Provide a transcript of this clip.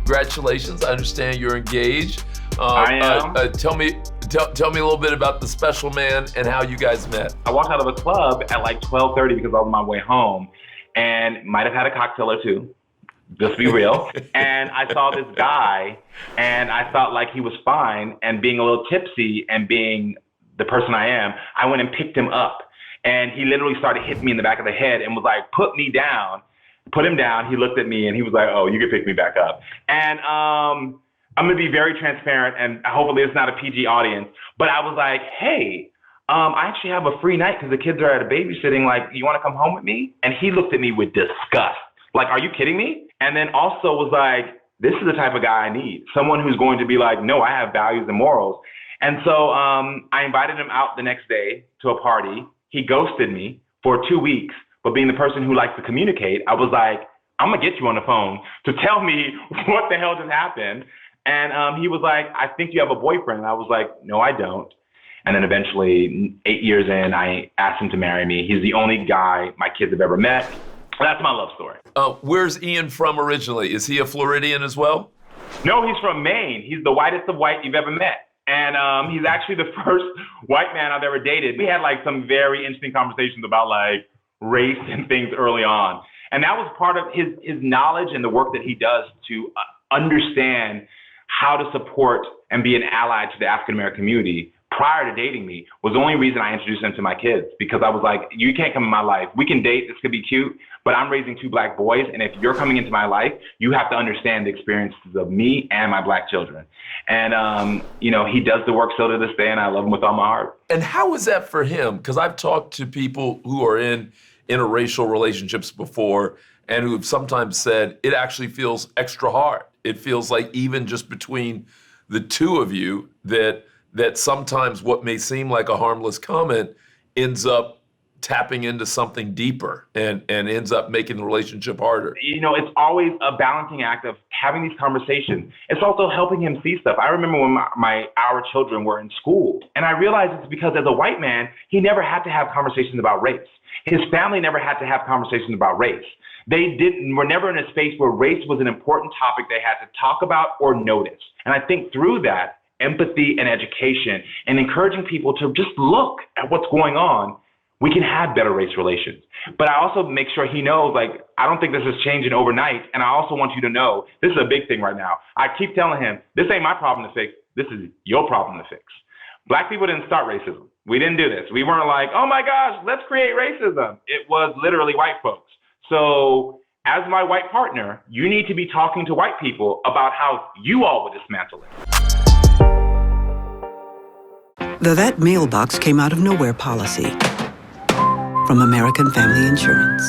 congratulations. I understand you're engaged. I am. Tell me a little bit about the special man and how you guys met. I walked out of a club at like 12:30 because I was on my way home and might have had a cocktail or two, just to be real. And I saw this guy and I felt like he was fine, and being a little tipsy and being the person I am, I went and picked him up. And he literally started hitting me in the back of the head and was like, put me down. Put him down. He looked at me and he was like, oh, you can pick me back up. And I'm going to be very transparent, and hopefully it's not a PG audience, but I was like, hey, I actually have a free night because the kids are at a babysitting. Like, you want to come home with me? And he looked at me with disgust. Like, are you kidding me? And then also was like, this is the type of guy I need. Someone who's going to be like, no, I have values and morals. And so I invited him out the next day to a party. He ghosted me for 2 weeks, but being the person who likes to communicate, I was like, I'm going to get you on the phone to tell me what the hell just happened. And he was like, I think you have a boyfriend. And I was like, no, I don't. And then eventually, 8 years in, I asked him to marry me. He's the only guy my kids have ever met. That's my love story. Where's Ian from originally? Is he a Floridian as well? No, he's from Maine. He's the whitest of white you've ever met. And he's actually the first white man I've ever dated. We had like some very interesting conversations about like race and things early on. And that was part of his knowledge and the work that he does to understand how to support and be an ally to the African-American community. Prior to dating me was the only reason I introduced him to my kids, because I was like, you can't come in my life. We can date, this could be cute, but I'm raising 2 Black boys. And if you're coming into my life, you have to understand the experiences of me and my Black children. And, he does the work still to this day, and I love him with all my heart. And how was that for him? Because I've talked to people who are in interracial relationships before and who have sometimes said it actually feels extra hard. It feels like even just between the two of you that sometimes what may seem like a harmless comment ends up tapping into something deeper and ends up making the relationship harder. It's always a balancing act of having these conversations. It's also helping him see stuff. I remember when our children were in school, and I realized it's because as a white man, he never had to have conversations about race. His family never had to have conversations about race. They were never in a space where race was an important topic they had to talk about or notice. And I think through that, empathy and education and encouraging people to just look at what's going on, we can have better race relations. But I also make sure he knows, like, I don't think this is changing overnight. And I also want you to know, this is a big thing right now. I keep telling him, this ain't my problem to fix. This is your problem to fix. Black people didn't start racism. We didn't do this. We weren't like, oh my gosh, let's create racism. It was literally white folks. So as my white partner, you need to be talking to white people about how you all would dismantle it. The That Mailbox Came Out of Nowhere policy from American Family Insurance.